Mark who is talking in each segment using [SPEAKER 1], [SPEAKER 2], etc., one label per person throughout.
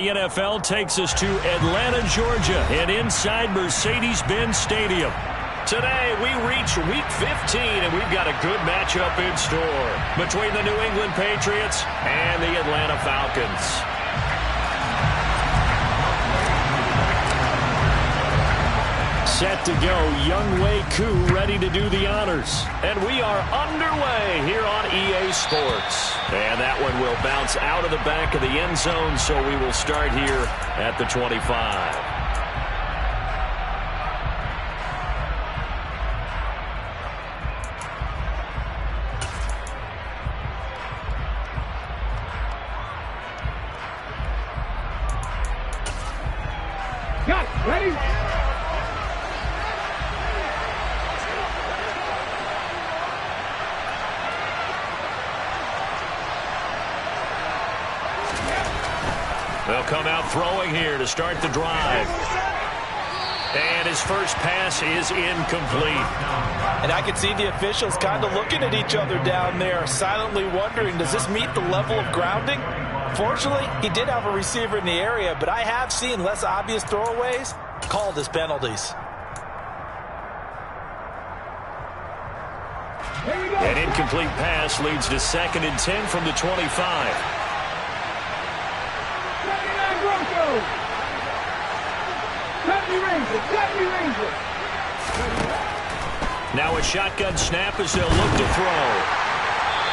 [SPEAKER 1] The NFL takes us to Atlanta, Georgia, and inside Mercedes-Benz Stadium. Today, we reach Week 15, and we've got a good matchup in store between the New England Patriots and the Atlanta Falcons. Set to go, Younghoe Koo ready to do the honors. And we are underway here on EA Sports. And that one will bounce out of the back of the end zone, so we will start here at the 25.
[SPEAKER 2] Got it. Ready?
[SPEAKER 1] They'll come out throwing here to start the drive. And his first pass is incomplete.
[SPEAKER 3] And I can see the officials kind of looking at each other down there, silently wondering, does this meet the level of grounding? Fortunately, he did have a receiver in the area, but I have seen less obvious throwaways called as penalties.
[SPEAKER 1] An incomplete pass leads to 2nd and 10 from the 25. Now a shotgun snap as they'll look to throw.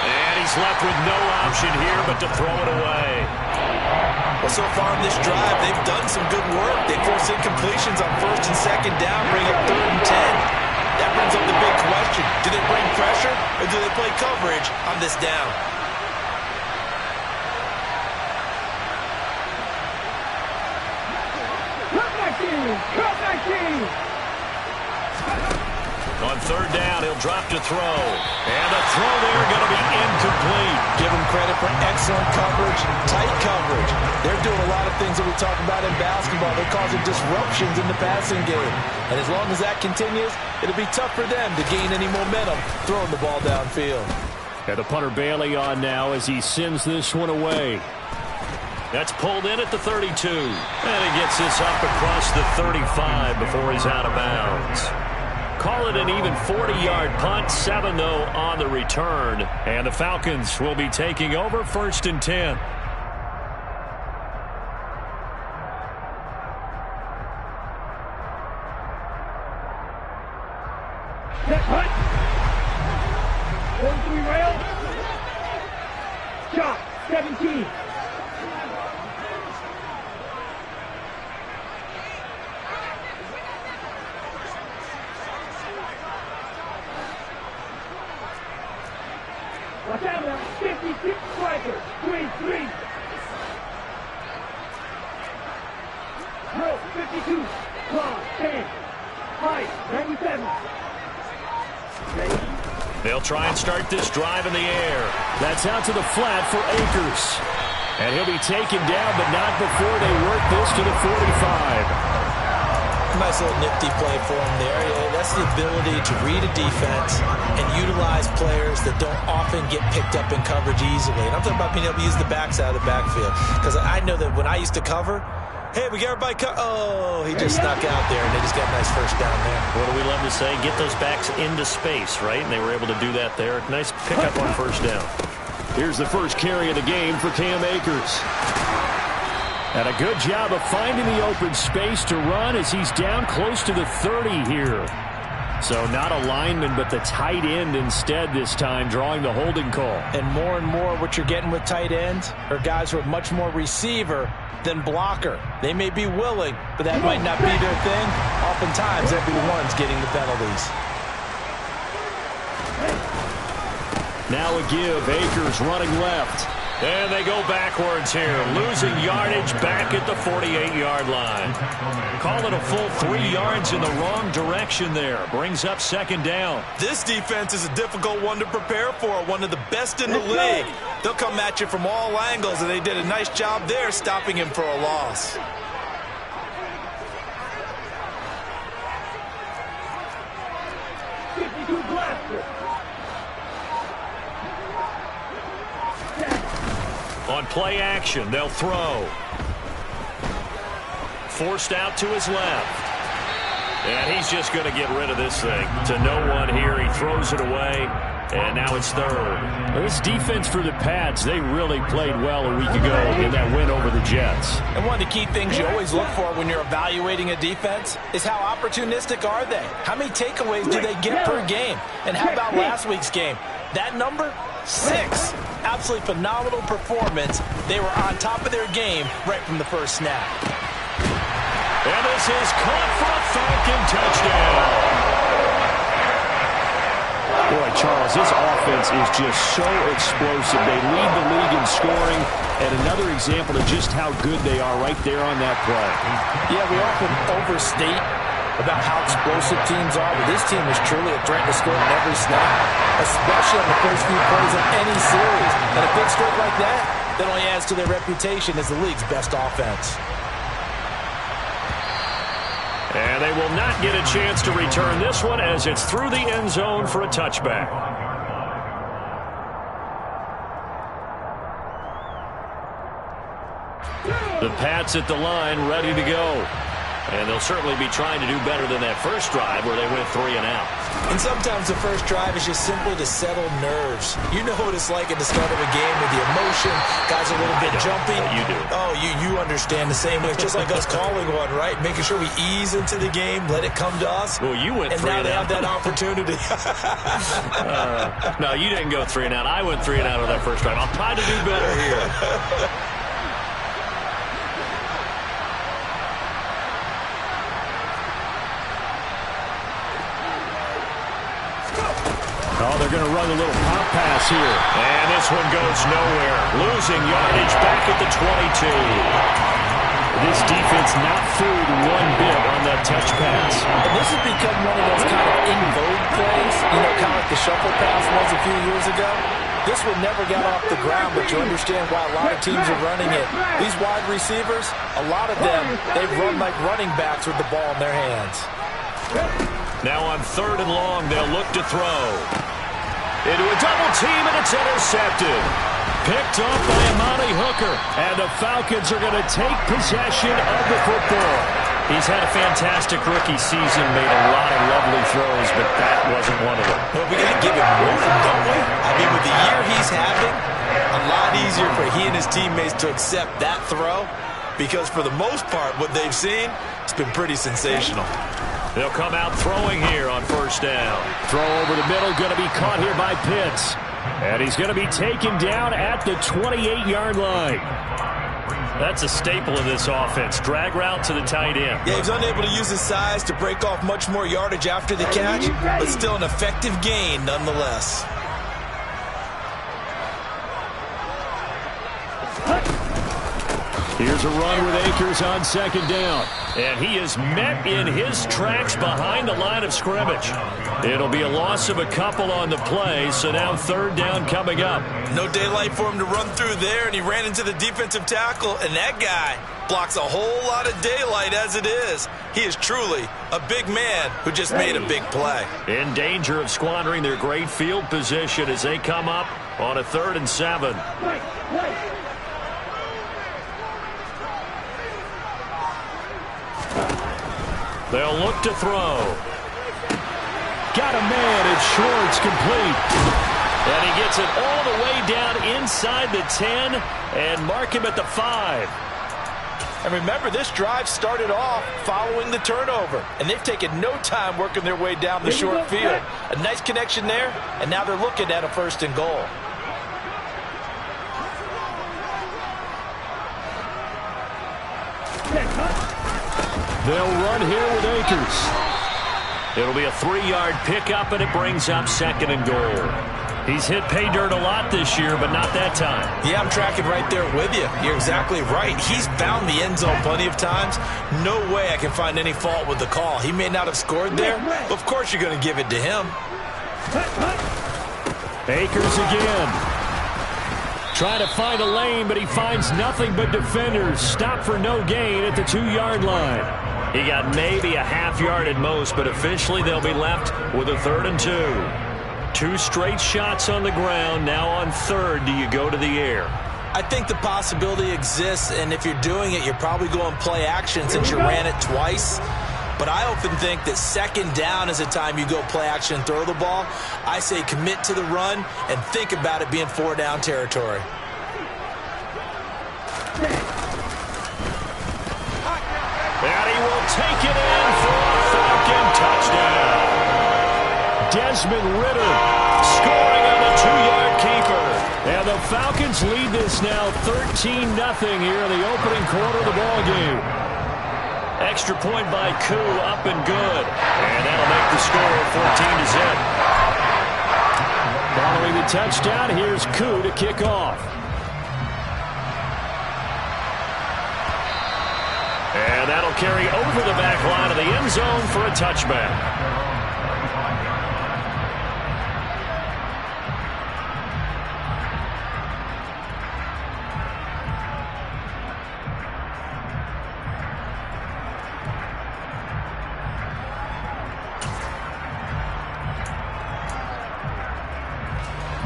[SPEAKER 1] And he's left with no option here but to throw it away.
[SPEAKER 3] Well, so far in this drive, they've done some good work. They force incompletions on 1st and 2nd down, bring up 3rd and 10. That brings up the big question. Do they bring pressure or do they play coverage on this down?
[SPEAKER 1] On 3rd down, he'll drop to throw. And the throw there going to be incomplete.
[SPEAKER 3] Give him credit for excellent coverage, tight coverage. They're doing a lot of things that we talk about in basketball. They're causing disruptions in the passing game. And as long as that continues, it'll be tough for them to gain any momentum throwing the ball downfield.
[SPEAKER 1] And the punter Bailey on now as he sends this one away. That's pulled in at the 32. And he gets this up across the 35 before he's out of bounds. Call it an even 40-yard punt, 7 though on the return. And the Falcons will be taking over 1st and 10.
[SPEAKER 2] Set punt. 1-3 rail. Shot. 17. Watch out now. 56 strikers. 3-3. Row 52. Claw 10. Height 97.
[SPEAKER 1] They'll try and start this drive in the air. That's out to the flat for Akers. And he'll be taken down, but not before they work this to the 45.
[SPEAKER 3] Nice little nifty play for him there. Yeah, that's the ability to read a defense and utilize players that don't often get picked up in coverage easily. And I'm talking about being able to use the backside of the backfield. Because I know that when I used to cover, hey, we got everybody oh, he just snuck out there, and they just got a nice first down there.
[SPEAKER 1] What do we love to say? Get those backs into space, right? And they were able to do that there. Nice pickup on 1st down. Here's the first carry of the game for Cam Akers. And a good job of finding the open space to run as he's down close to the 30 here. So not a lineman, but the tight end instead this time, drawing the holding call.
[SPEAKER 3] And more what you're getting with tight ends are guys who are much more receiver than blocker. They may be willing, but that might not be their thing. Oftentimes, they'll be the ones getting the penalties.
[SPEAKER 1] Now a give. Akers running left. And they go backwards here, losing yardage back at the 48-yard line. Call it a full 3 yards in the wrong direction there. Brings up 2nd down.
[SPEAKER 3] This defense is a difficult one to prepare for, one of the best in the league. They'll come at you from all angles, and they did a nice job there stopping him for a loss.
[SPEAKER 1] On play action, they'll throw. forced out to his left. And he's just going to get rid of this thing. To no one here. He throws it away. And now it's third.
[SPEAKER 2] Well, this defense for the Pats, they really played well a week ago in that win over the Jets.
[SPEAKER 3] And one of the key things you always look for when you're evaluating a defense is how opportunistic are they? How many takeaways do they get per game? And how about last week's game? That number? 6. Absolutely phenomenal performance. They were on top of their game right from the first snap.
[SPEAKER 1] And this is caught for a Falcon touchdown.
[SPEAKER 2] Boy, Charles, this offense is just so explosive. They lead the league in scoring, and another example of just how good they are right there on that play.
[SPEAKER 3] Yeah, we often overstate about how explosive teams are, but this team is truly a threat to score on every snap, especially on the first few plays of any series. And a big stroke like that only adds to their reputation as the league's best offense.
[SPEAKER 1] And they will not get a chance to return this one as it's through the end zone for a touchback. The Pats at the line, ready to go. And they'll certainly be trying to do better than that first drive where they went 3 and out.
[SPEAKER 3] And sometimes the first drive is just simply to settle nerves. You know what it's like at the start of a game with the emotion. Guys are a little bit jumpy.
[SPEAKER 1] You do.
[SPEAKER 3] Oh, you understand the same way. It's just like us calling one, right? Making sure we ease into the game, let it come to us.
[SPEAKER 1] Well, you went 3 and out.
[SPEAKER 3] And now they have that opportunity.
[SPEAKER 1] No, you didn't go 3 and out. I went 3 and out on that first drive. I'll try to do better here.
[SPEAKER 2] Oh, they're going to run a little pop pass here.
[SPEAKER 1] And this one goes nowhere. Losing yardage back at the 22.
[SPEAKER 2] This defense not fooled one bit on that touch pass.
[SPEAKER 3] And this has become one of those kind of in vogue plays, you know, kind of like the shuffle pass was a few years ago. This one never got off the ground, but you understand why a lot of teams are running it. These wide receivers, a lot of them, they've run like running backs with the ball in their hands.
[SPEAKER 1] Now on 3rd and long, they'll look to throw. Into a double team, and it's intercepted. Picked up by Amani Hooker. And the Falcons are going to take possession of the football. He's had a fantastic rookie season, made a lot of lovely throws, but that wasn't one of them.
[SPEAKER 3] Well, we got to give him room, don't we? I mean, with the year he's having, a lot easier for he and his teammates to accept that throw, because for the most part, what they've seen, it's been pretty sensational.
[SPEAKER 1] They'll come out throwing here on 1st down.
[SPEAKER 2] Throw over the middle, going to be caught here by Pitts. And he's going to be taken down at the 28-yard line.
[SPEAKER 1] That's a staple of this offense. Drag route to the tight end.
[SPEAKER 3] Yeah, he's unable to use his size to break off much more yardage after the catch, but still an effective gain nonetheless.
[SPEAKER 2] Here's a run with Akers on 2nd down.
[SPEAKER 1] And he is met in his tracks behind the line of scrimmage. It'll be a loss of a couple on the play, so now 3rd down coming up.
[SPEAKER 3] No daylight for him to run through there, and he ran into the defensive tackle, and that guy blocks a whole lot of daylight as it is. He is truly a big man who just made a big play.
[SPEAKER 1] In danger of squandering their great field position as they come up on a 3rd and 7. They'll look to throw.
[SPEAKER 2] Got a man. It's short. It's complete.
[SPEAKER 1] And he gets it all the way down inside the 10 and mark him at the 5.
[SPEAKER 3] And remember, this drive started off following the turnover, and they've taken no time working their way down the short field. A nice connection there, and now they're looking at a 1st and goal.
[SPEAKER 2] They'll run here with Akers.
[SPEAKER 1] It'll be a 3-yard pickup, and it brings up 2nd and goal. He's hit pay dirt a lot this year, but not that time.
[SPEAKER 3] Yeah, I'm tracking right there with you. You're exactly right. He's found the end zone plenty of times. No way I can find any fault with the call. He may not have scored there, but of course you're going to give it to him.
[SPEAKER 2] Akers again. Trying to find a lane, but he finds nothing but defenders. Stop for no gain at the 2-yard line.
[SPEAKER 1] He got maybe a half yard at most, but officially they'll be left with a 3rd and 2. 2 straight shots on the ground. Now on 3rd, do you go to the air?
[SPEAKER 3] I think the possibility exists, and if you're doing it, you're probably going play action since you ran it twice. But I often think that second down is the time you go play action and throw the ball. I say commit to the run and think about it being 4-down territory.
[SPEAKER 1] And he will take it in for a Falcon touchdown. Desmond Ridder scoring on the 2-yard keeper. And the Falcons lead this now 13-0 here in the opening quarter of the ball game. Extra point by Koo, up and good. And that'll make the score 14-0. Following the touchdown, here's Koo to kick off. And that'll carry over the back line of the end zone for a touchback.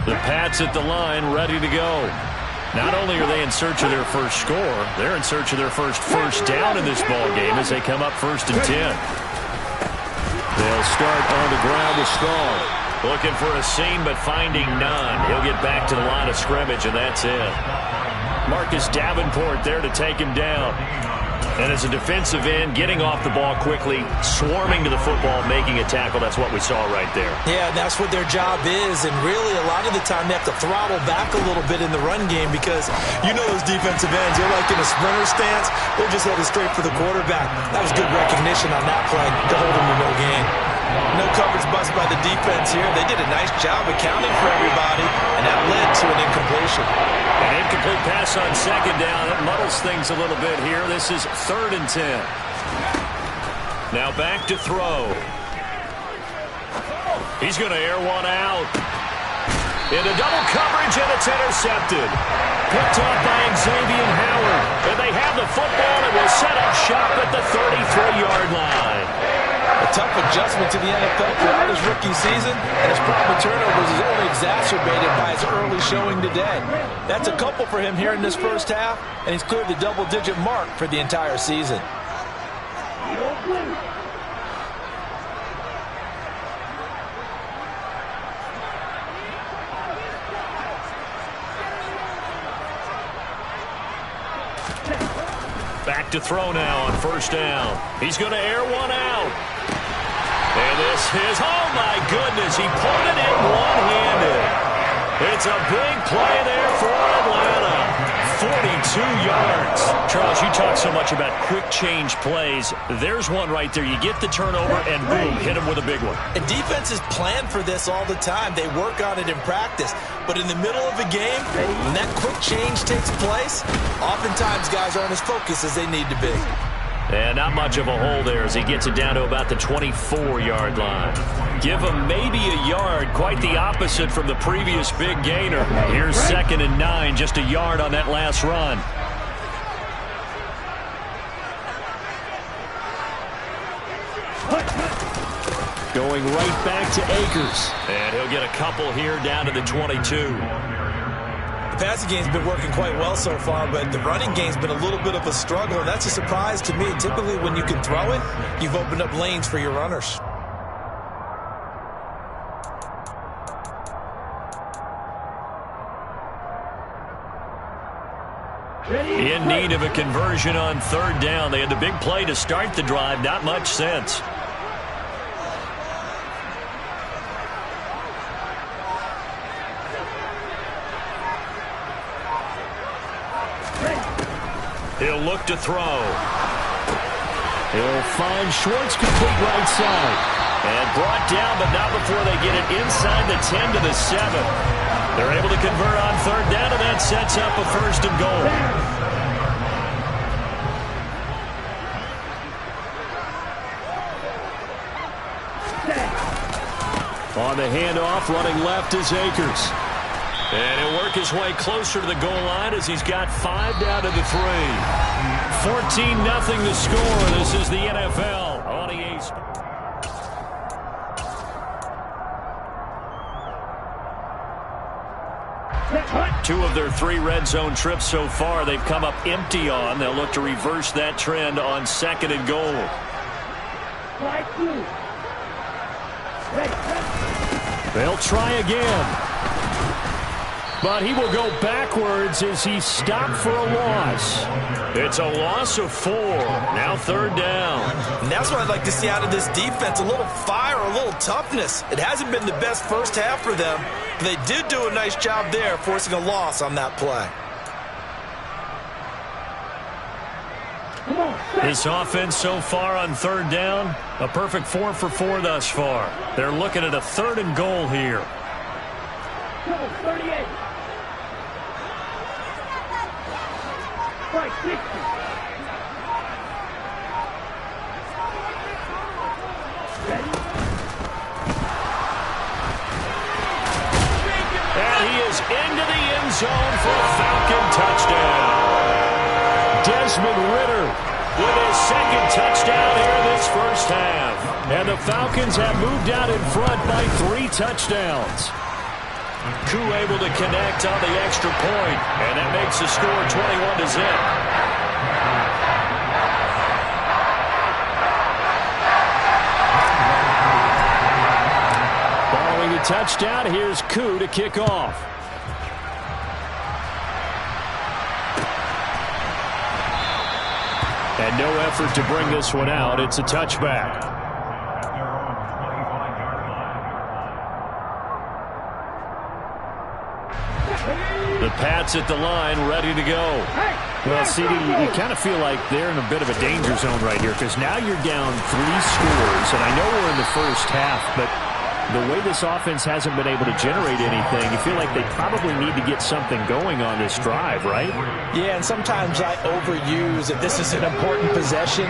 [SPEAKER 1] The Pats at the line, ready to go. Not only are they in search of their first score, they're in search of their first down in this ball game as they come up 1st and 10. They'll start on the ground with Strong. Looking for a seam, but finding none. He'll get back to the line of scrimmage, and that's it. Marcus Davenport there to take him down. And as a defensive end, getting off the ball quickly, swarming to the football, making a tackle, that's what we saw right there.
[SPEAKER 3] Yeah, that's what their job is, and really a lot of the time they have to throttle back a little bit in the run game because you know those defensive ends, they're like in a sprinter stance, they're just headed straight for the quarterback. That was good recognition on that play to hold them to no gain. No coverage bust by the defense here. They did a nice job accounting for everybody, and that led to an incompletion.
[SPEAKER 1] An incomplete pass on second down. That muddles things a little bit here. This is 3rd and 10. Now back to throw. He's going to air one out. Into double coverage, and it's intercepted. Picked off by Xavier Howard. And they have the football and will set up shop at the 33-yard line.
[SPEAKER 3] A tough adjustment to the NFL throughout his rookie season, and his problem with turnovers is only exacerbated by his early showing today. That's a couple for him here in this first half, and he's cleared the double-digit mark for the entire season.
[SPEAKER 1] Back to throw now on 1st down. He's going to air one out. And this is, oh my goodness, he pulled it in one-handed. It's a big play there for Atlanta. 42 yards. Charles, you talk so much about quick change plays. There's one right there. You get the turnover and boom, hit him with a big one.
[SPEAKER 3] And defenses plan for this all the time. They work on it in practice. But in the middle of a game, when that quick change takes place, oftentimes guys aren't as focused as they need to be.
[SPEAKER 1] And not much of a hole there as he gets it down to about the 24-yard line. Give him maybe a yard, quite the opposite from the previous big gainer. Here's 2nd and 9, just a yard on that last run. Going right back to Akers. And he'll get a couple here down to the 22.
[SPEAKER 3] The passing game's been working quite well so far, but the running game's been a little bit of a struggle, and that's a surprise to me. Typically, when you can throw it, you've opened up lanes for your runners.
[SPEAKER 1] In need of a conversion on 3rd down. They had the big play to start the drive. Not much sense. He'll look to throw. He'll find Schwartz, complete right side. And brought down, but not before they get it inside the 10 to the 7. They're able to convert on 3rd down, and that sets up a 1st and goal. On the handoff, running left is Akers. And he'll work his way closer to the goal line as he's got 5 down to the 3. 14-0 the score. This is the NFL on EA Sports. 2 of their 3 red zone trips so far, they've come up empty on. They'll look to reverse that trend on 2nd and goal. They'll try again. But he will go backwards as he's stopped for a loss. It's a loss of 4. Now 3rd down.
[SPEAKER 3] And that's what I'd like to see out of this defense. A little fire, a little toughness. It hasn't been the best first half for them. But they did do a nice job there, forcing a loss on that play.
[SPEAKER 1] This offense so far on 3rd down, a perfect 4 for 4 thus far. They're looking at a 3rd and goal here.
[SPEAKER 4] 38. Right, 60.
[SPEAKER 1] And he is into the end zone for a Falcon touchdown. Desmond Ridder with his 2nd touchdown here this first half. And the Falcons have moved out in front by 3 touchdowns. Koo able to connect on the extra point, and that makes the score 21-0. Following the touchdown, here's Koo to kick off. And no effort to bring this one out. It's a touchback. The Pats at the line, ready to go.
[SPEAKER 2] Well, CD, you kind of feel like they're in a bit of a danger zone right here because now you're down 3 scores, and I know we're in the first half, but the way this offense hasn't been able to generate anything, you feel like they probably need to get something going on this drive, right?
[SPEAKER 3] Yeah, and sometimes I overuse that this is an important possession.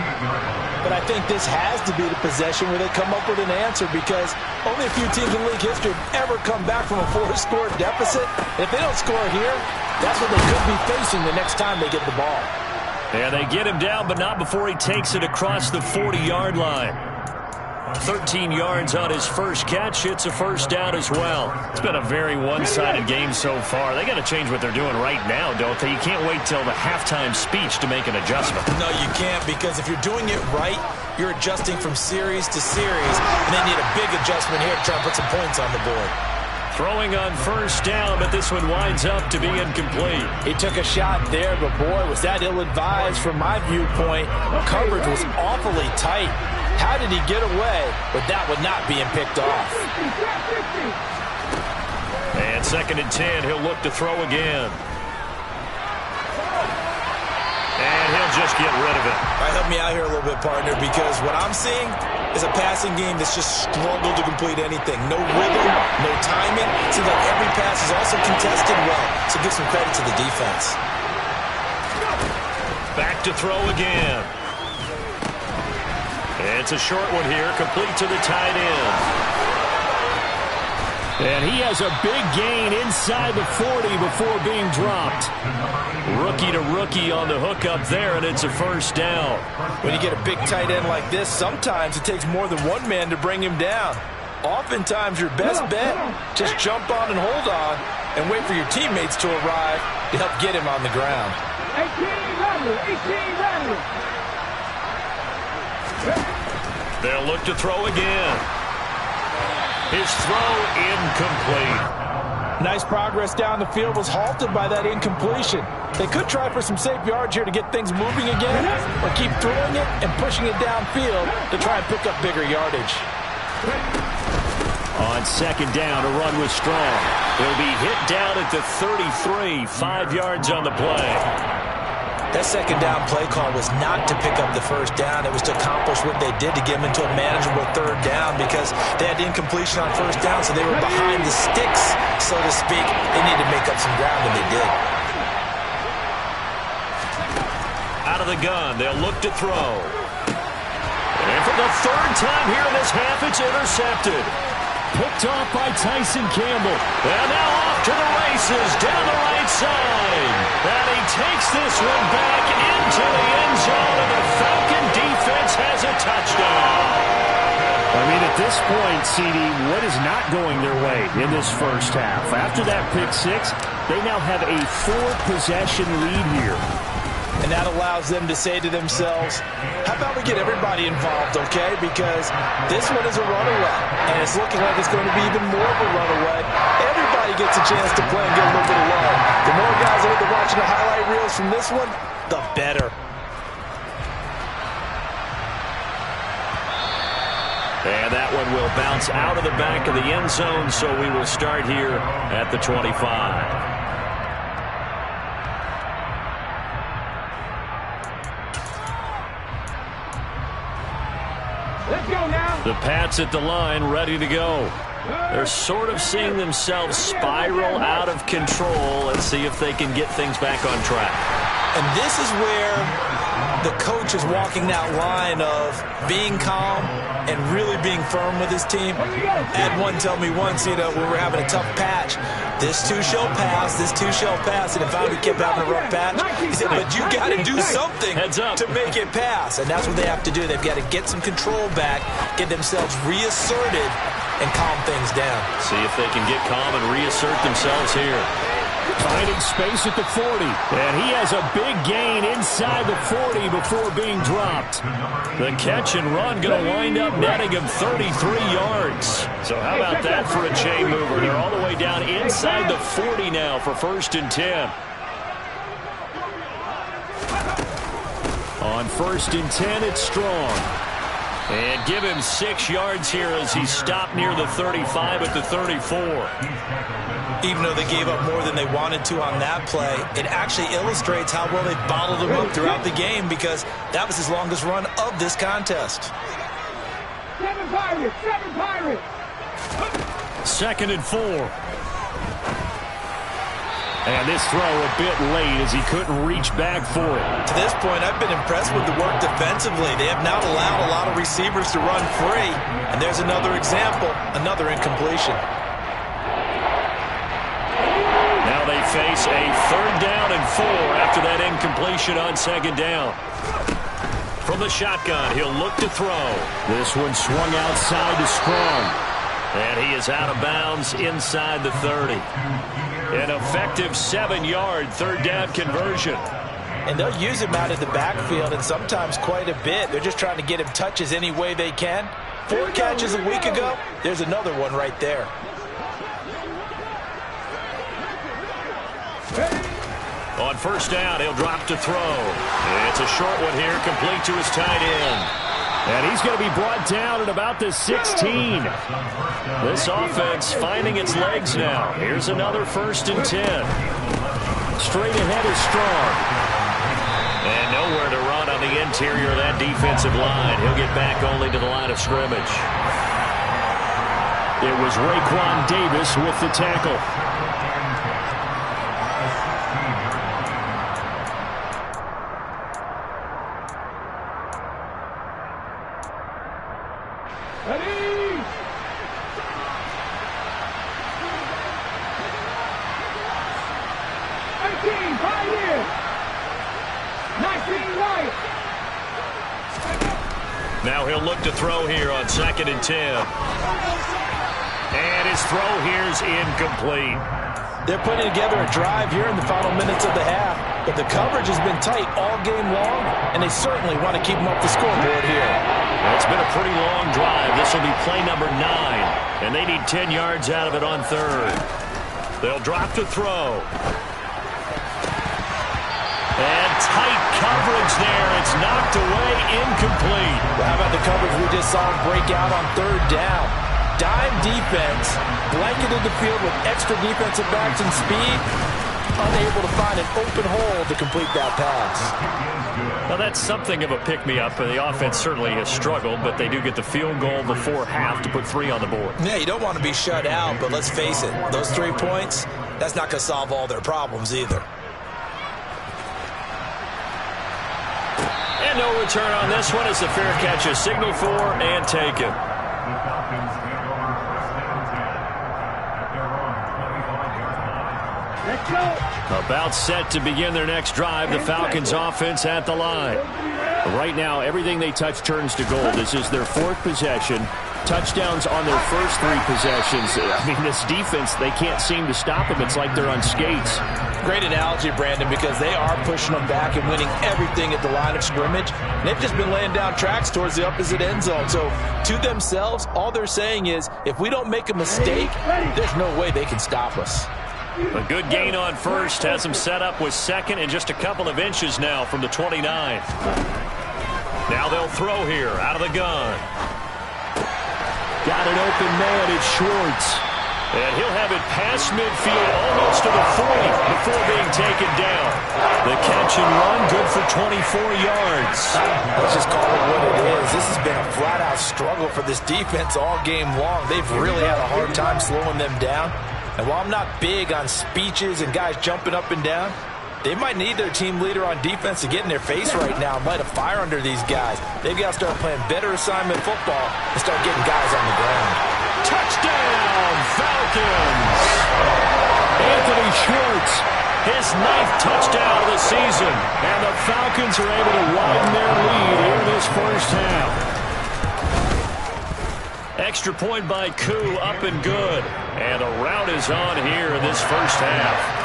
[SPEAKER 3] But I think this has to be the possession where they come up with an answer because only a few teams in league history have ever come back from a 4-score deficit. And if they don't score here, that's what they could be facing the next time they get the ball.
[SPEAKER 1] And they get him down, but not before he takes it across the 40-yard line. 13 yards on his first catch. It's a first down as well. It's been a very one-sided game so far. They got to change what they're doing right now, don't they? You can't wait till the halftime speech to make an adjustment.
[SPEAKER 3] No, you can't, because if you're doing it right, you're adjusting from series to series, and they need a big adjustment here to try and put some points on the board.
[SPEAKER 1] Throwing on first down, but this one winds up to be incomplete.
[SPEAKER 3] He took a shot there, but boy, was that ill-advised from my viewpoint. Coverage was awfully tight. How did he get away with that one not being picked off?
[SPEAKER 1] And 2nd and 10, he'll look to throw again. And he'll just get rid of it.
[SPEAKER 3] All right, help me out here a little bit, partner, because what I'm seeing is a passing game that's just struggled to complete anything. No rhythm, no timing. Seems like every pass is also contested well, so give some credit to the defense.
[SPEAKER 1] Back to throw again. It's a short one here, complete to the tight end.
[SPEAKER 2] And he has a big gain inside the 40 before being dropped.
[SPEAKER 1] Rookie to rookie on the hookup there, and it's a first down.
[SPEAKER 3] When you get a big tight end like this, sometimes it takes more than one man to bring him down. Oftentimes, your best bet, just jump on and hold on and wait for your teammates to arrive to help get him on the ground.
[SPEAKER 4] 18 Rattler.
[SPEAKER 1] They'll look to throw again. His throw incomplete.
[SPEAKER 3] Nice progress down the field was halted by that incompletion. They could try for some safe yards here to get things moving again, or keep throwing it and pushing it downfield to try and pick up bigger yardage.
[SPEAKER 2] On 2nd down, a run was strong.
[SPEAKER 1] He'll be hit down at the 33, 5 yards on the play.
[SPEAKER 3] That 2nd down play call was not to pick up the first down. It was to accomplish what they did to get them into a manageable 3rd down because they had incompletion on first down, so they were behind the sticks, so to speak. They needed to make up some ground, and they did.
[SPEAKER 1] Out of the gun, they'll look to throw. And for the 3rd time here in this half, it's intercepted.
[SPEAKER 2] Picked off by Tyson Campbell.
[SPEAKER 1] And now off to the races down the right side. And he takes this one back into the end zone, and the Falcon defense has a touchdown.
[SPEAKER 2] I mean, the At this point, CD, what is not going their way in this first half? After that pick six, they now have a 4-possession lead here.
[SPEAKER 3] And that allows them to say to themselves, how about we get everybody involved, okay? Because this one is a runaway, and it's looking like it's going to be even more of a runaway. Everybody gets a chance to play and get a little bit of love. The more guys that are watching the highlight reels from this one, the better.
[SPEAKER 1] And that one will bounce out of the back of the end zone, so we will start here at the 25.
[SPEAKER 4] Let's go now.
[SPEAKER 1] The Pats at the line, ready to go. They're sort of seeing themselves spiral out of control. Let's see if they can get things back on track.
[SPEAKER 3] And this is where the coach is walking that line of being calm and really being firm with his team. I had one tell me once, when we're having a tough patch, this too shall pass, this too shall pass. And if I kept having a rough patch, he said, but you got to do something to make it pass. And that's what they have to do. They've got to get some control back, get themselves reasserted, and calm things down.
[SPEAKER 1] See if they can get calm and reassert themselves here.
[SPEAKER 2] Finding space at the 40. And he has a big gain inside the 40 before being dropped.
[SPEAKER 1] The catch and run going to wind up netting him 33 yards. So how about that for a chain mover? They're all the way down inside the 40 now for 1st and 10.
[SPEAKER 2] On 1st and 10, it's Strong.
[SPEAKER 1] And give him 6 yards here as he stopped near the 35 at the 34.
[SPEAKER 3] Even though they gave up more than they wanted to on that play, it actually illustrates how well they bottled him up throughout the game, because that was his longest run of this contest.
[SPEAKER 4] 7 Pirates! 7 Pirates!
[SPEAKER 2] 2nd and 4. And this throw a bit late as he couldn't reach back for it.
[SPEAKER 3] To this point, I've been impressed with the work defensively. They have not allowed a lot of receivers to run free. And there's another example, another incompletion.
[SPEAKER 1] Now they face a 3rd down and 4 after that incompletion on 2nd down. From the shotgun, he'll look to throw.
[SPEAKER 2] This one swung outside to Strong.
[SPEAKER 1] And he is out of bounds inside the 30. An effective 7-yard 3rd down conversion.
[SPEAKER 3] And they'll use him out of the backfield, and sometimes quite a bit. They're just trying to get him touches any way they can. 4 catches a week ago, there's another one right there.
[SPEAKER 1] On 1st down, he'll drop to throw. It's a short one here, complete to his tight end.
[SPEAKER 2] And he's going to be brought down at about the 16.
[SPEAKER 1] This offense finding its legs now. Here's another 1st and 10.
[SPEAKER 2] Straight ahead is Strong.
[SPEAKER 1] And nowhere to run on the interior of that defensive line. He'll get back only to the line of scrimmage.
[SPEAKER 2] It was Raekwon Davis with the tackle.
[SPEAKER 1] Now he'll look to throw here on 2nd and 10. And his throw here is incomplete.
[SPEAKER 3] They're putting together a drive here in the final minutes of the half, but the coverage has been tight all game long, and they certainly want to keep them up the scoreboard here.
[SPEAKER 1] Well, it's been a pretty long drive. This will be play number 9, and they need 10 yards out of it on 3rd. They'll drop to throw. And tight coverage there. It's knocked away, incomplete.
[SPEAKER 3] Well, how about the coverage we just saw break out on 3rd down? Dime defense, blanketed the field with extra defensive backs and speed, unable to find an open hole to complete that pass.
[SPEAKER 1] Well, that's something of a pick-me-up. The offense certainly has struggled, but they do get the field goal before half to put 3 on the board.
[SPEAKER 3] Yeah, you don't want to be shut out, but let's face it, those 3 points, that's not going to solve all their problems either.
[SPEAKER 1] And no return on this one as the fair catch is signaled for and taken.
[SPEAKER 4] Let's go.
[SPEAKER 1] About set to begin their next drive. The Falcons offense at the line. Right now, everything they touch turns to gold. This is their 4th possession. Touchdowns on their first 3 possessions. I mean, this defense, they can't seem to stop them. It's like they're on skates.
[SPEAKER 3] Great analogy, Brandon, because they are pushing them back and winning everything at the line of scrimmage. And they've just been laying down tracks towards the opposite end zone. So to themselves, all they're saying is, if we don't make a mistake, there's no way they can stop us.
[SPEAKER 1] A good gain on first has them set up with second and just a couple of inches now from the 29. Now they'll throw here out of the gun. Got an open man. It's Schwartz. And he'll have it past midfield almost to the 40 before being taken down. The catch and run good for 24 yards.
[SPEAKER 3] Let's just call it what it is. This has been a flat-out struggle for this defense all game long. They've really had a hard time slowing them down. And while I'm not big on speeches and guys jumping up and down, they might need their team leader on defense to get in their face right now and light a fire under these guys. They've got to start playing better assignment football and start getting guys on the ground.
[SPEAKER 1] Touchdown, Falcons! Anthony Schwartz, his 9th touchdown of the season. And the Falcons are able to widen their lead here in this first half. Extra point by Koo, up and good. And a rout is on here in this first half.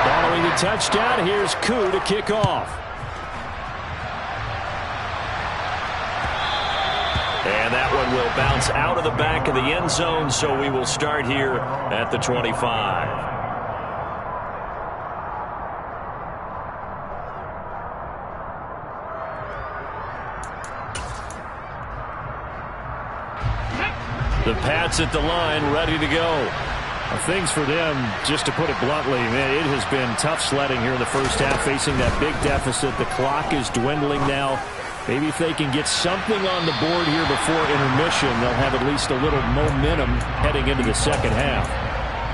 [SPEAKER 1] Following the touchdown, here's Koo to kick off. And that one will bounce out of the back of the end zone, so we will start here at the 25. The Pats at the line, ready to go. Things for them, just to put it bluntly, man, it has been tough sledding here in the first half, facing that big deficit. The clock is dwindling now. Maybe if they can get something on the board here before intermission, they'll have at least a little momentum heading into the second half.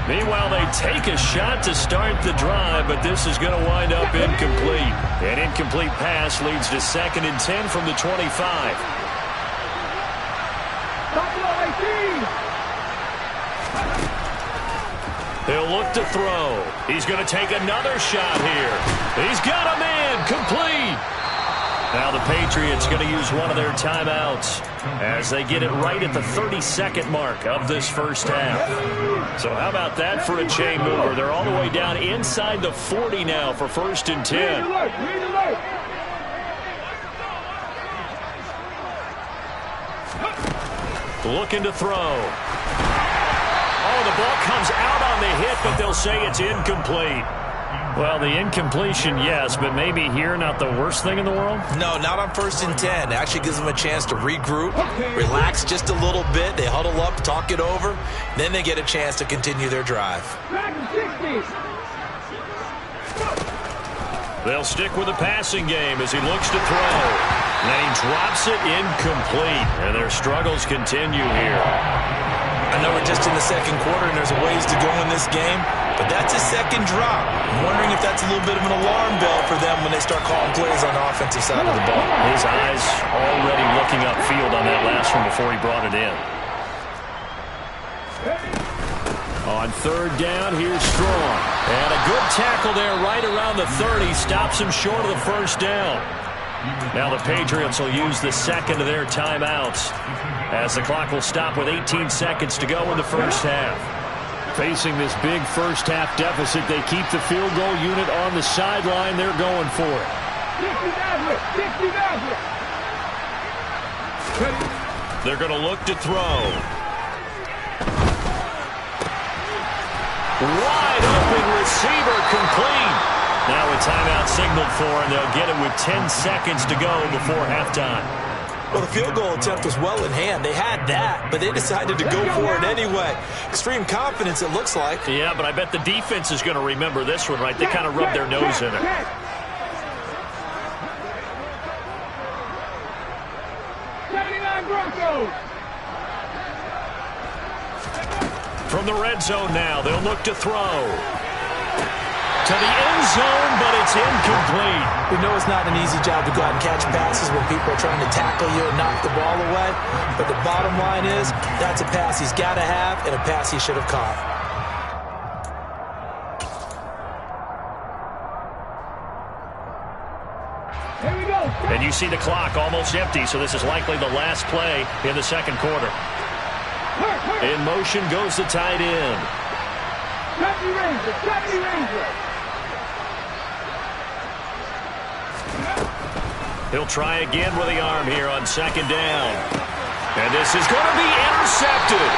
[SPEAKER 1] Meanwhile, they take a shot to start the drive, but this is going to wind up incomplete. An incomplete pass leads to 2nd and 10 from the 25. He'll look to throw. He's going to take another shot here. He's got a man, complete. Now the Patriots going to use one of their timeouts as they get it right at the 32nd mark of this first half. So how about that for a chain mover? They're all the way down inside the 40 now for 1st and 10. Looking to throw. Oh, the ball comes out on the hit, but they'll say it's incomplete. Well, the incompletion, yes, but maybe here not the worst thing in the world?
[SPEAKER 3] No, not on 1st and 10. It actually gives them a chance to regroup, relax just a little bit. They huddle up, talk it over. Then they get a chance to continue their drive.
[SPEAKER 1] They'll stick with the passing game as he looks to throw. And then he drops it incomplete. And their struggles continue here.
[SPEAKER 3] I know we're just in the second quarter and there's a ways to go in this game, but that's a second drop. I'm wondering if that's a little bit of an alarm bell for them when they start calling plays on the offensive side of the ball.
[SPEAKER 1] His eyes already looking upfield on that last one before he brought it in. On 3rd down, here's Strong. And a good tackle there right around the 30. Stops him short of the 1st down. Now the Patriots will use the 2nd of their timeouts as the clock will stop with 18 seconds to go in the first half. Facing this big first half deficit, they keep the field goal unit on the sideline. They're going for it. They're going to look to throw. Wide open receiver, complete. Now a timeout signaled for, and they'll get it with 10 seconds to go before halftime.
[SPEAKER 3] Well, the field goal attempt was well in hand. They had that, but they decided to go for it anyway. Extreme confidence, it looks like.
[SPEAKER 1] Yeah, but I bet the defense is going to remember this one, right? They kind of rubbed their nose in it. From the red zone now, they'll look to throw. To the end zone, but it's incomplete.
[SPEAKER 3] We know it's not an easy job to go out and catch passes when people are trying to tackle you and knock the ball away. But the bottom line is, that's a pass he's got to have and a pass he should have caught.
[SPEAKER 4] Here we go.
[SPEAKER 1] And you see the clock almost empty, so this is likely the last play in the second quarter. In motion goes the tight end.
[SPEAKER 4] 70 Ranger, 70 Ranger.
[SPEAKER 1] He'll try again with the arm here on second down. And this is going to be intercepted.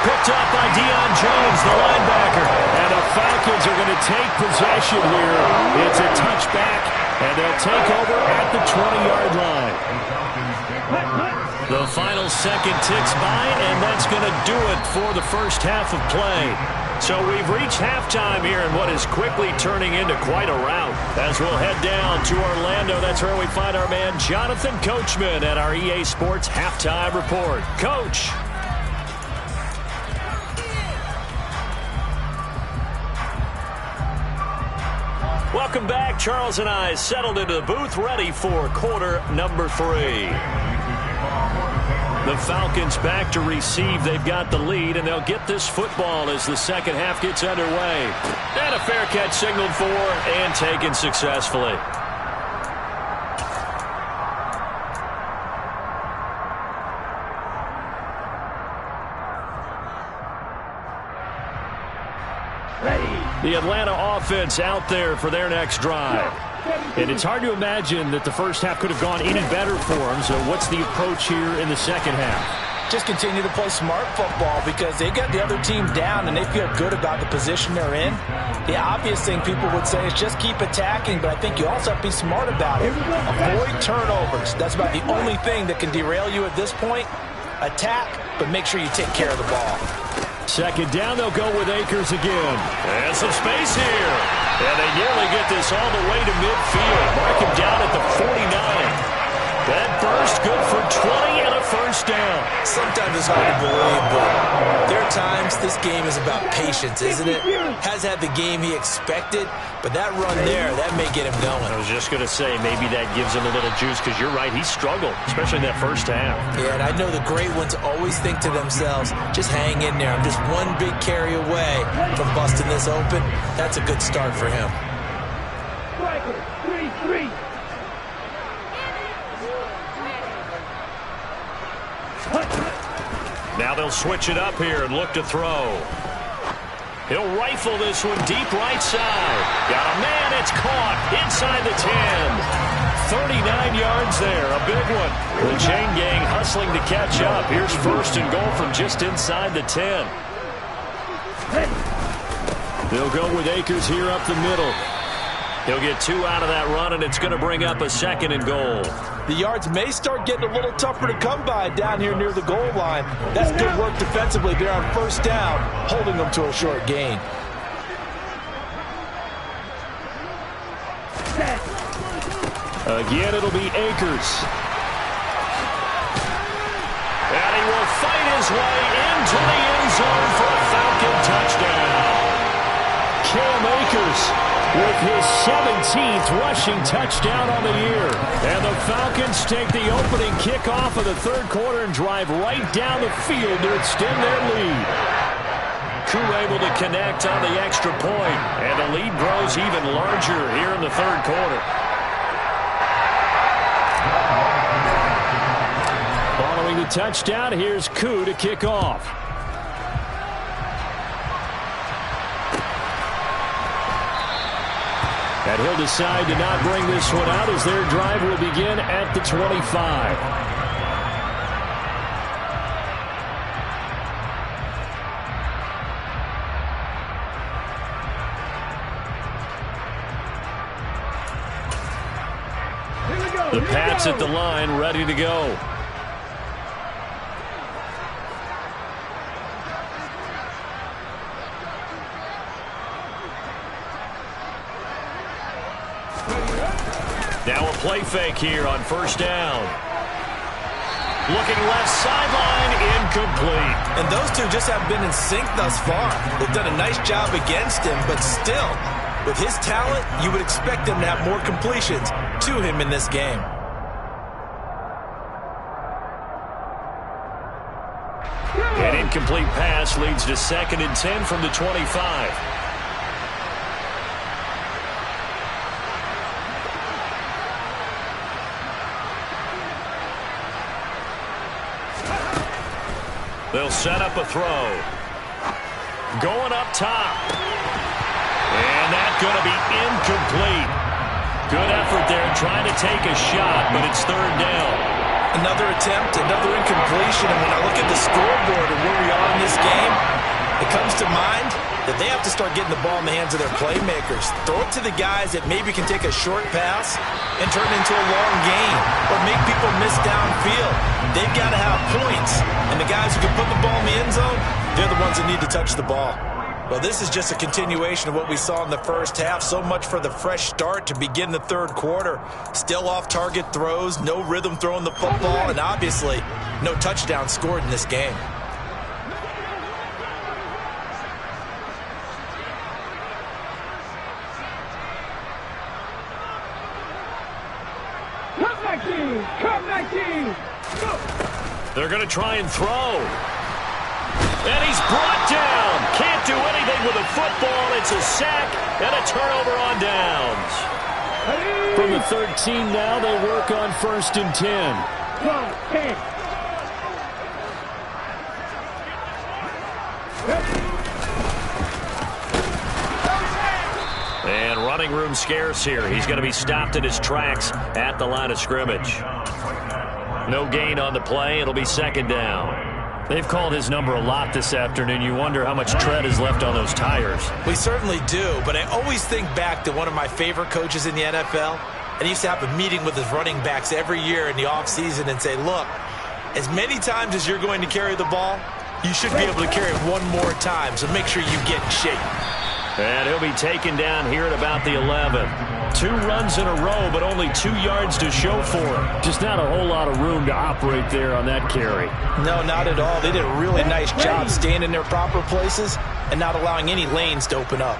[SPEAKER 1] Picked up by Deion Jones, the linebacker. And the Falcons are going to take possession here. It's a touchback, and they'll take over at the 20-yard line. The final second ticks by, and that's going to do it for the first half of play. So we've reached halftime here in what is quickly turning into quite a rout. As we'll head down to Orlando, that's where we find our man Jonathan Coachman at our EA Sports Halftime Report. Coach. Welcome back. Charles and I settled into the booth, ready for quarter number 3. The Falcons back to receive. They've got the lead, and they'll get this football as the second half gets underway. And a fair catch signaled for and taken successfully. The Atlanta offense out there for their next drive. And it's hard to imagine that the first half could have gone any better for them. So what's the approach here in the second half?
[SPEAKER 3] Just continue to play smart football because they got the other team down and they feel good about the position they're in. The obvious thing people would say is just keep attacking, but I think you also have to be smart about it. Avoid turnovers. That's about the only thing that can derail you at this point. Attack, but make sure you take care of the ball.
[SPEAKER 1] Second down, they'll go with Akers again. And some space here. And they nearly get this all the way to midfield. Mark him down at the 49. That burst good for 20 and a first down.
[SPEAKER 3] Sometimes it's hard to believe, but there are times this game is about patience, isn't it? Has had the game he expected, but that run there, that may get him going.
[SPEAKER 1] I was just going to say, maybe that gives him a little juice, because you're right, he struggled, especially in that first half.
[SPEAKER 3] Yeah, and I know the great ones always think to themselves, just hang in there. I'm just one big carry away from busting this open. That's a good start for him.
[SPEAKER 4] Striker, 3-3.
[SPEAKER 1] Now they'll switch it up here and look to throw. He'll rifle this one deep right side. Got a man, it's caught inside the 10. 39 yards there, a big one. The chain gang hustling to catch up. Here's first and goal from just inside the 10. They'll go with Akers here up the middle. He'll get 2 out of that run, and it's going to bring up a second and goal.
[SPEAKER 3] The yards may start getting a little tougher to come by down here near the goal line. That's good work defensively there on first down, holding them to a short gain.
[SPEAKER 1] Again, it'll be Akers. And he will fight his way into the end zone for a Falcon touchdown. Cam Akers with his 17th rushing touchdown on the year. And the Falcons take the opening kickoff of the third quarter and drive right down the field to extend their lead. Koo able to connect on the extra point, and the lead grows even larger here in the third quarter. Following the touchdown, here's Koo to kick off. And he'll decide to not bring this one out as their drive will begin at the 25. The Pats at the line, ready to go. Now a play fake here on first down. Looking left sideline, incomplete.
[SPEAKER 3] And those two just haven't been in sync thus far. They've done a nice job against him, but still, with his talent, you would expect them to have more completions to him in this game.
[SPEAKER 1] An incomplete pass leads to 2nd and 10 from the 25. They'll set up a throw. Going up top. And that's going to be incomplete. Good effort there trying to take a shot, but it's third down.
[SPEAKER 3] Another attempt, another incompletion. And when I look at the scoreboard and where we are in this game, it comes to mind that they have to start getting the ball in the hands of their playmakers. Throw it to the guys that maybe can take a short pass and turn it into a long gain or make people miss downfield. They've got to have points. And the guys who can put the ball in the end zone, they're the ones that need to touch the ball. Well, this is just a continuation of what we saw in the first half. So much for the fresh start to begin the third quarter. Still off-target throws, no rhythm throwing the football, and obviously no touchdown scored in this game.
[SPEAKER 1] They're going to try and throw. And he's brought down. Can't do anything with the football. It's a sack and a turnover on downs.
[SPEAKER 2] From the 13 now, they work on 1st and 10.
[SPEAKER 1] And running room scarce here. He's going to be stopped in his tracks at the line of scrimmage. No gain on the play. It'll be second down.
[SPEAKER 2] They've called his number a lot this afternoon. You wonder how much tread is left on those tires.
[SPEAKER 3] We certainly do, but I always think back to one of my favorite coaches in the NFL. And he used to have a meeting with his running backs every year in the offseason and say, look, as many times as you're going to carry the ball, you should be able to carry it one more time, so make sure you get in shape.
[SPEAKER 1] And he'll be taken down here at about the 11. 2 runs in a row, but only 2 yards to show for him.
[SPEAKER 2] Just not a whole lot of room to operate there on that carry.
[SPEAKER 3] No, not at all. They did a really nice job staying in their proper places and not allowing any lanes to open up.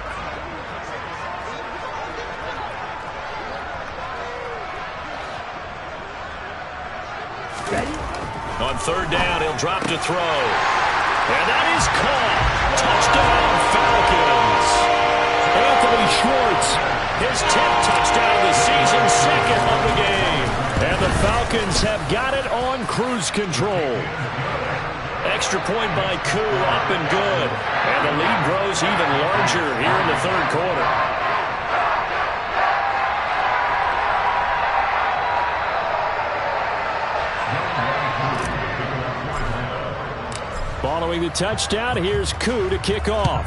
[SPEAKER 1] On third down, he'll drop to throw. And that is caught. Touchdown, Falcons.
[SPEAKER 2] Anthony Schwartz,
[SPEAKER 1] his 10th touchdown of the season, second of the game.
[SPEAKER 2] And the Falcons have got it on cruise control.
[SPEAKER 1] Extra point by Koo, up and good. And the lead grows even larger here in the third quarter.
[SPEAKER 2] Following the touchdown, here's Koo to kick off.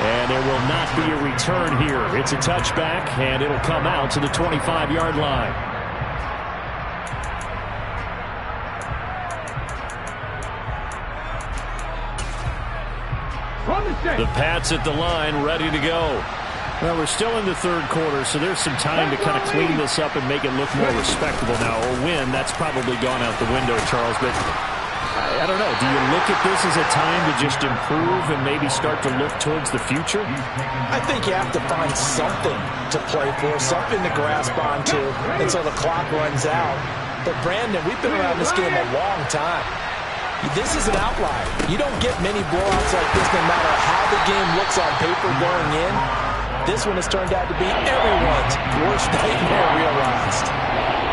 [SPEAKER 2] And there will not be a return here. It's a touchback, and it'll come out to the 25-yard line.
[SPEAKER 1] The Pats at the line, ready to go.
[SPEAKER 2] Well, we're still in the third quarter, so there's some time to kind of clean this up and make it look more respectable now. Or win, that's probably gone out the window, Charles. But I don't know. Do you look at this as a time to just improve and maybe start to look towards the future?
[SPEAKER 3] I think you have to find something to play for, something to grasp onto until the clock runs out. But, Brandon, we've been around this game a long time. This is an outlier. You don't get many blowouts like this no matter how the game looks on paper going in. This one has turned out to be everyone's worst nightmare realized.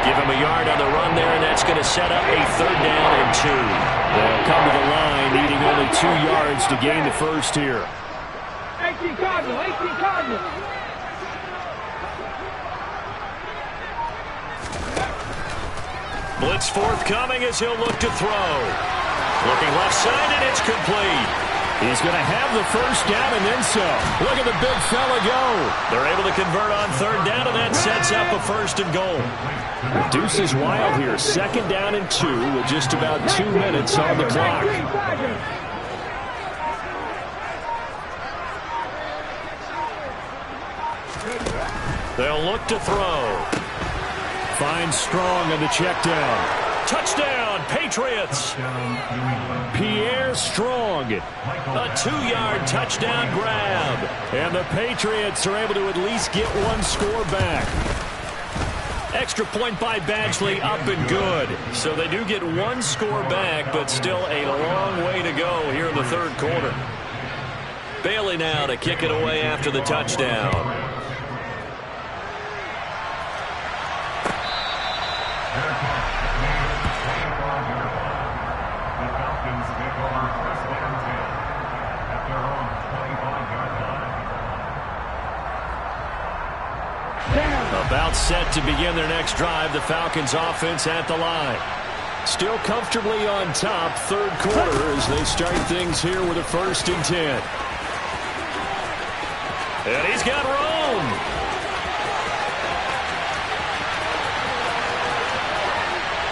[SPEAKER 1] Give him a yard on the run there, and that's going to set up a third down and 2.
[SPEAKER 2] They'll come to the line, needing only 2 yards to gain the first here.
[SPEAKER 4] 18 Cardinal, 18 Cardinal.
[SPEAKER 1] Blitz forthcoming as he'll look to throw. Looking left side, and it's complete.
[SPEAKER 2] He's going to have the first down and then some. Look at the big fella go.
[SPEAKER 1] They're able to convert on third down, and that sets up a first and goal.
[SPEAKER 2] Deuce is wild here. Second down and 2 with just about 2 minutes on the clock.
[SPEAKER 1] They'll look to throw.
[SPEAKER 2] Finds Strong on the check down.
[SPEAKER 1] Touchdown, Patriots.
[SPEAKER 2] Pierre Strong.
[SPEAKER 1] A 2-yard touchdown grab.
[SPEAKER 2] And the Patriots are able to at least get one score back.
[SPEAKER 1] Extra point by Badgley, up and good. So they do get one score back, but still a long way to go here in the third quarter. Bailey now to kick it away after the touchdown. About set to begin their next drive, the Falcons offense at the line. Still comfortably on top, third quarter as they start things here with a 1st and 10. And he's got room.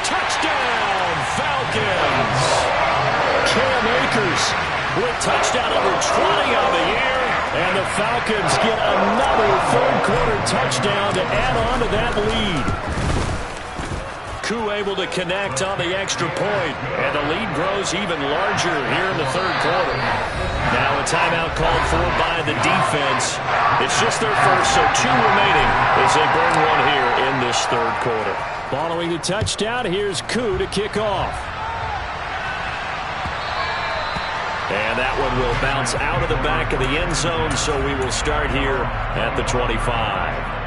[SPEAKER 1] Touchdown, Falcons. Cam Akers with touchdown number 20 on the year. And the Falcons get another third-quarter touchdown to add on to that lead. Koo able to connect on the extra point, and the lead grows even larger here in the third quarter. Now a timeout called for by the defense. It's just their first, so 2 remaining as they burn one here in this third quarter. Following the touchdown, here's Koo to kick off. And that one will bounce out of the back of the end zone, so we will start here at the 25.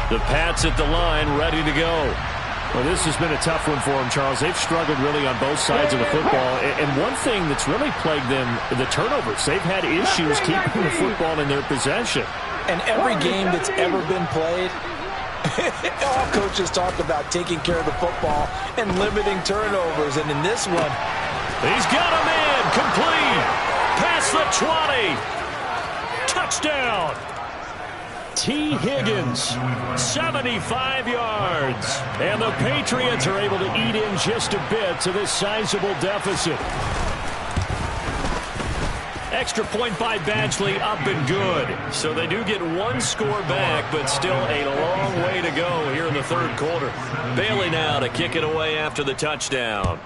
[SPEAKER 1] The Pats at the line, ready to go.
[SPEAKER 2] Well, this has been a tough one for them, Charles. They've struggled really on both sides of the football. And one thing that's really plagued them, the turnovers. They've had issues keeping the football in their possession.
[SPEAKER 3] And every game that's ever been played, all coaches talk about taking care of the football and limiting turnovers. And in this one,
[SPEAKER 1] he's got a man complete. Past the 20. Touchdown. T. Higgins, 75 yards. And the Patriots are able to eat in just a bit to this sizable deficit. Extra point by Badgley, up and good. So they do get one score back, but still a long way to go here in the third quarter. Bailey now to kick it away after the touchdown.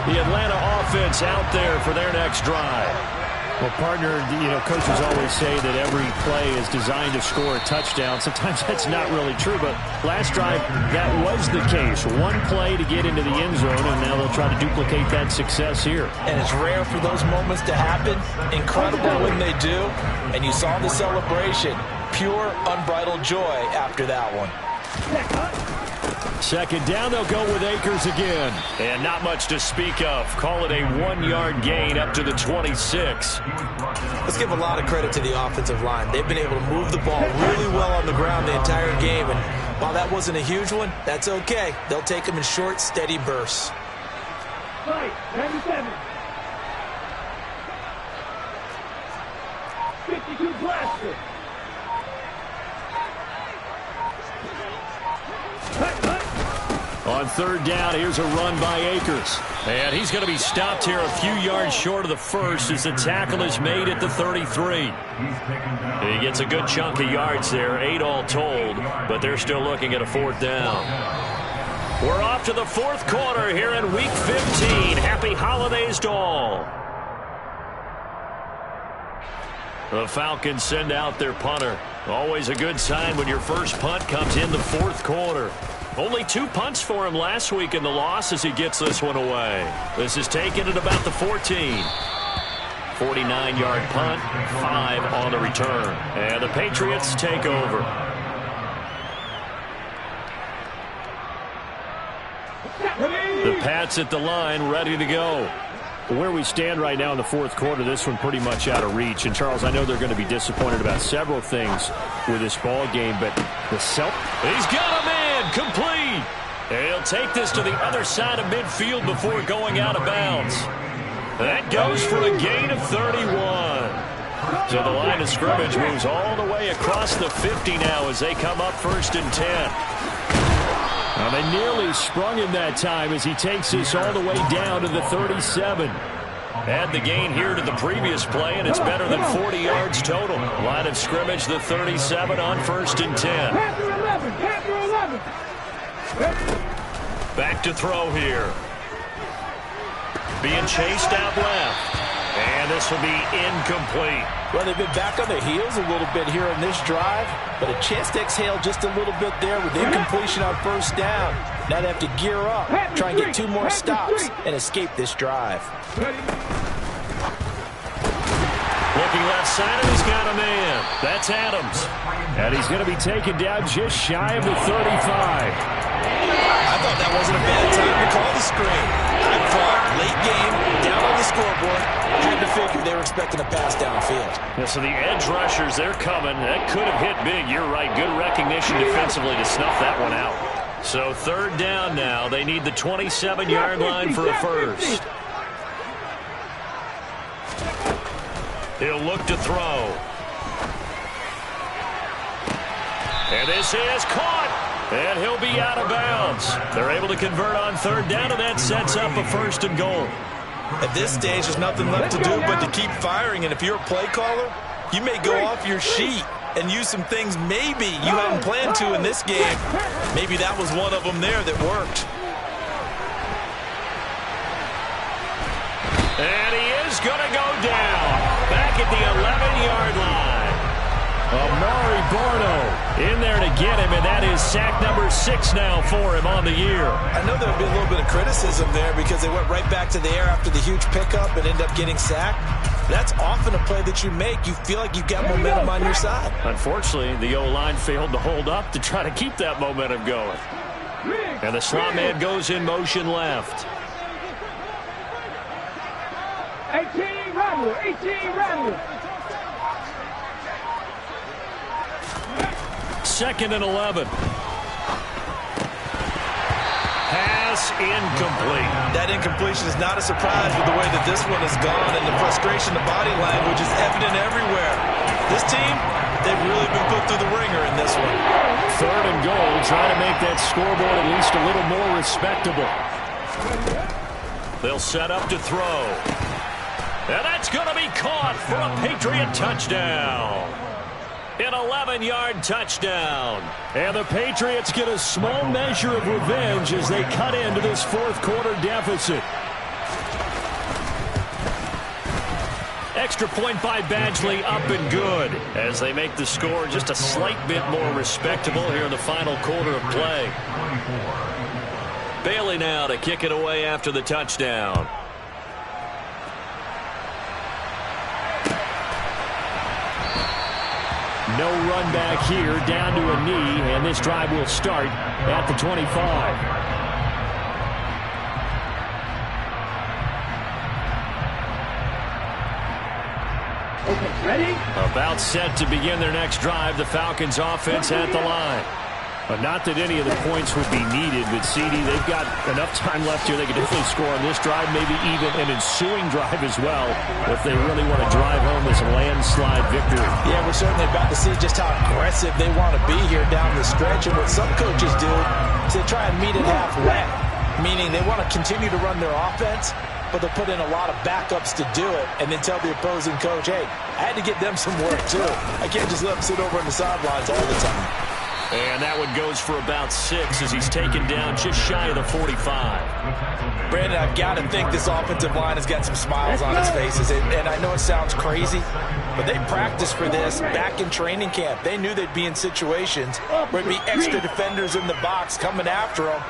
[SPEAKER 1] The Atlanta offense out there for their next drive.
[SPEAKER 2] Well, partner, coaches always say that every play is designed to score a touchdown. Sometimes that's not really true, but last drive, that was the case. One play to get into the end zone, and now they'll try to duplicate that success here.
[SPEAKER 3] And it's rare for those moments to happen. Incredible when they do. And you saw the celebration. Pure, unbridled joy after that one.
[SPEAKER 1] Second down, they'll go with Akers again. And not much to speak of. Call it a 1-yard gain up to the 26.
[SPEAKER 3] Let's give a lot of credit to the offensive line. They've been able to move the ball really well on the ground the entire game. And while that wasn't a huge one, that's okay. They'll take them in short, steady bursts.
[SPEAKER 4] Right, 97. 52 blaster.
[SPEAKER 1] On third down, here's a run by Akers. And he's going to be stopped here a few yards short of the first as the tackle is made at the 33. He gets a good chunk of yards there, 8 all told, but they're still looking at a 4th down. We're off to the 4th quarter here in Week 15. Happy holidays to all. The Falcons send out their punter. Always a good sign when your first punt comes in the 4th quarter. Only 2 punts for him last week in the loss as he gets this one away. This is taken at about the 14. 49-yard punt, 5 on the return. And the Patriots take over. The Pats at the line, ready to go.
[SPEAKER 2] Where we stand right now in the 4th quarter, this one pretty much out of reach. And, Charles, I know they're going to be disappointed about several things with this ball game, but the
[SPEAKER 1] He's got a man complete. And he'll take this to the other side of midfield before going out of bounds. That goes for a gain of 31. So the line of scrimmage moves all the way across the 50 now as they come up 1st and 10. Now they nearly sprung him that time as he takes this all the way down to the 37. Add the gain here to the previous play, and it's better than 40 yards total. Line of scrimmage, the 37 on 1st and 10.
[SPEAKER 4] Panther 11.
[SPEAKER 1] Back to throw here. Being chased out left. And this will be incomplete.
[SPEAKER 3] Well, they've been back on their heels a little bit here in this drive, but a chance to exhale just a little bit there with incompletion on first down. Now they have to gear up, try and get 2 more stops, and escape this drive.
[SPEAKER 1] Looking left side, and he's got a man. That's Adams.
[SPEAKER 2] And he's going to be taken down just shy of the 35.
[SPEAKER 3] I thought that wasn't a bad time to call the screen. I thought late game, down on the scoreboard, had to figure they were expecting a pass downfield.
[SPEAKER 1] Yeah, so the edge rushers, they're coming. That could have hit big. You're right. Good recognition defensively to snuff that one out. So 3rd down now. They need the 27-yard line for a first. He'll look to throw. And this is caught. And he'll be out of bounds. They're able to convert on 3rd down, and that sets up a 1st and goal.
[SPEAKER 3] At this stage, there's nothing left to do but to keep firing. And if you're a play caller, you may go off your sheet and use some things maybe you hadn't planned to in this game. Maybe that was one of them there that worked.
[SPEAKER 1] And he is going to go down. Back at the 11-yard line.
[SPEAKER 2] Amari Barno in there to get him, and that is sack number 6 now for him on the year.
[SPEAKER 3] I know there'll be a little bit of criticism there because they went right back to the air after the huge pickup and ended up getting sacked. That's often a play that you make. You feel like you've got momentum on your side.
[SPEAKER 1] Unfortunately, the O-line failed to hold up to try to keep that momentum going. And the slot man goes in motion left.
[SPEAKER 4] 18 Rattler, 18 Rattler.
[SPEAKER 1] 2nd and 11. Pass incomplete.
[SPEAKER 3] That incompletion is not a surprise with the way that this one has gone, and the frustration, the body language is evident everywhere. This team, they've really been put through the ringer in this one.
[SPEAKER 2] 3rd and goal, trying to make that scoreboard at least a little more respectable.
[SPEAKER 1] They'll set up to throw. And that's going to be caught for a Patriot touchdown. An 11-yard touchdown.
[SPEAKER 2] And the Patriots get a small measure of revenge as they cut into this 4th quarter deficit.
[SPEAKER 1] Extra point by Badgley, up and good, as they make the score just a slight bit more respectable here in the final quarter of play. Bailey now to kick it away after the touchdown.
[SPEAKER 2] No run back here, down to a knee, and this drive will start at the 25.
[SPEAKER 4] Okay, ready?
[SPEAKER 2] About set to begin their next drive, the Falcons offense at the line. But not that any of the points would be needed, but CD, they've got enough time left here. They can definitely score on this drive, maybe even an ensuing drive as well, if they really want to drive home this landslide victory.
[SPEAKER 3] Yeah, we're certainly about to see just how aggressive they want to be here down the stretch. And what some coaches do is they try and meet it halfway, meaning they want to continue to run their offense, but they'll put in a lot of backups to do it and then tell the opposing coach, hey, I had to get them some work too. I can't just let them sit over on the sidelines all the time.
[SPEAKER 1] And that one goes for about 6 as he's taken down just shy of the 45.
[SPEAKER 3] Brandon, I've got to think this offensive line has got some smiles on its faces. And I know it sounds crazy, but they practiced for this back in training camp. They knew they'd be in situations where there'd be extra defenders in the box coming after them,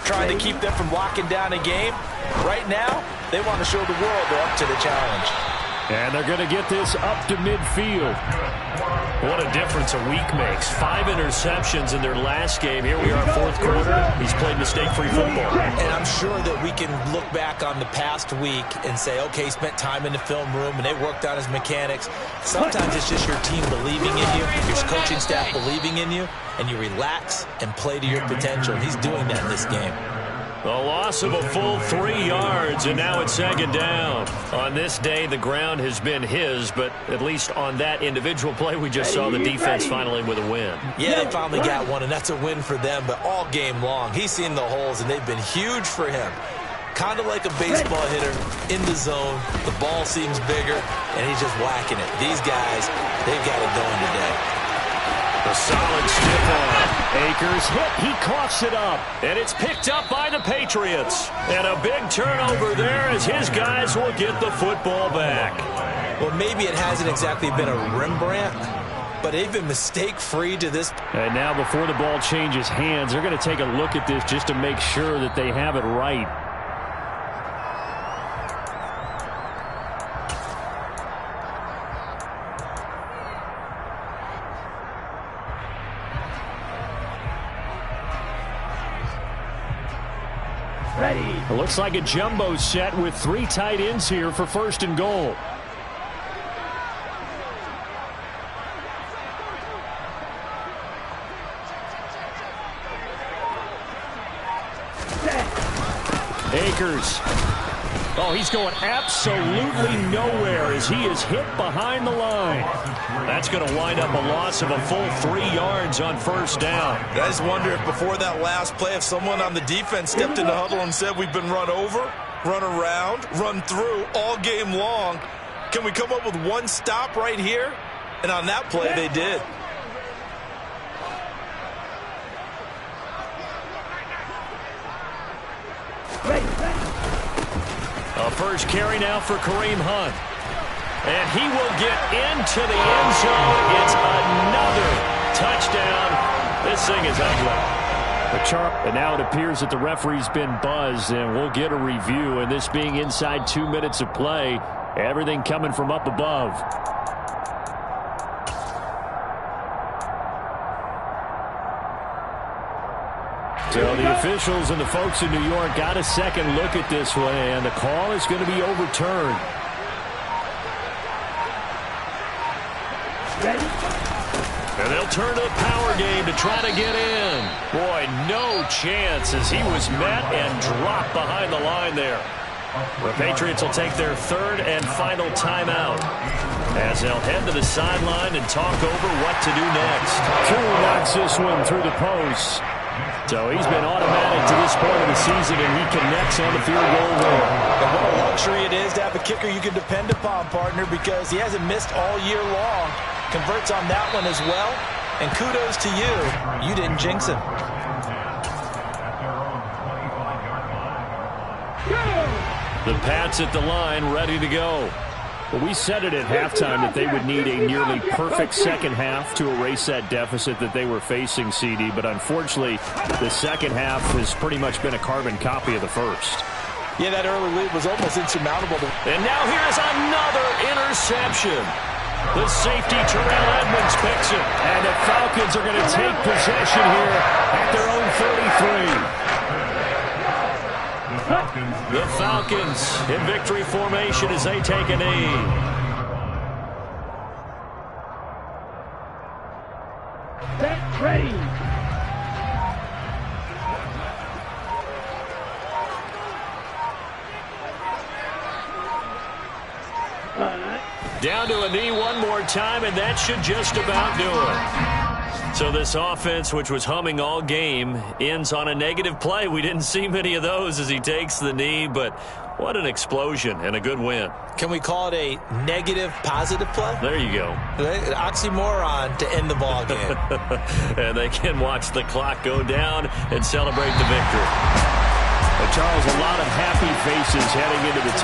[SPEAKER 3] trying to keep them from locking down a game. Right now, they want to show the world they're up to the challenge.
[SPEAKER 2] And they're going to get this up to midfield.
[SPEAKER 1] What a difference a week makes. 5 interceptions in their last game. Here we are, 4th quarter. He's played mistake-free football.
[SPEAKER 3] And I'm sure that we can look back on the past week and say, okay, he spent time in the film room and they worked on his mechanics. Sometimes it's just your team believing in you, your coaching staff believing in you, and you relax and play to your potential. He's doing that in this game.
[SPEAKER 1] A loss of a full 3 yards, and now it's 2nd down. On this day, the ground has been his, but at least on that individual play, we just saw the defense finally with a win.
[SPEAKER 3] Yeah, they finally got one, and that's a win for them, but all game long, he's seen the holes, and they've been huge for him. Kind of like a baseball hitter in the zone. The ball seems bigger, and he's just whacking it. These guys, they've got it going today.
[SPEAKER 1] A solid stiff arm. Akers hit. He coughs it up. And it's picked up by the Patriots. And a big turnover there as his guys will get the football back.
[SPEAKER 3] Well, maybe it hasn't exactly been a Rembrandt, but they've been mistake-free to this.
[SPEAKER 2] And now before the ball changes hands, they're going to take a look at this just to make sure that they have it right.
[SPEAKER 4] Ready.
[SPEAKER 2] It looks like a jumbo set with 3 tight ends here for 1st and goal. Akers. Oh, he's going absolutely nowhere as he is hit behind the line.
[SPEAKER 1] That's going to wind up a loss of a full 3 yards on 1st down.
[SPEAKER 3] I just wonder if before that last play, if someone on the defense stepped in the huddle and said, we've been run over, run around, run through all game long. Can we come up with one stop right here? And on that play, they did.
[SPEAKER 1] A first carry now for Kareem Hunt. And he will get into the end zone. It's another touchdown. This thing is ugly.
[SPEAKER 2] And now it appears that the referee's been buzzed, and we'll get a review. And this being inside 2 minutes of play, everything coming from up above. So the officials and the folks in New York got a second look at this one, and the call is going to be overturned.
[SPEAKER 4] Ready.
[SPEAKER 1] And they'll turn to the power game to try to get in. Boy, no chance as he was met and dropped behind the line there. The Patriots will take their 3rd and final timeout as they'll head to the sideline and talk over what to do next.
[SPEAKER 2] Two knocks this one through the post. So he's been automatic to this point of the season, and he connects on the field goal there.
[SPEAKER 3] And what a luxury it is to have a kicker you can depend upon, partner, because he hasn't missed all year long. Converts on that one as well. And kudos to you. You didn't jinx him.
[SPEAKER 1] The Pats at the line, ready to go.
[SPEAKER 2] Well, we said it at halftime that they would need a nearly perfect second half to erase that deficit that they were facing, CD. But unfortunately, the second half has pretty much been a carbon copy of the first.
[SPEAKER 3] Yeah, that early lead was almost insurmountable.
[SPEAKER 1] And now here's another interception. The safety, Terrell Edmonds, picks it.
[SPEAKER 2] And the Falcons are going to take possession here at their own 33.
[SPEAKER 1] The Falcons in victory formation as they take a knee.
[SPEAKER 4] Set, ready.
[SPEAKER 1] Down to a knee one more time, and that should just about do it. So this offense, which was humming all game, ends on a negative play. We didn't see many of those as he takes the knee, but what an explosion and a good win.
[SPEAKER 3] Can we call it a negative positive play?
[SPEAKER 1] There you go.
[SPEAKER 3] An oxymoron to end the ball game.
[SPEAKER 1] And they can watch the clock go down and celebrate the victory.
[SPEAKER 2] Well, Charles, a lot of happy faces heading into the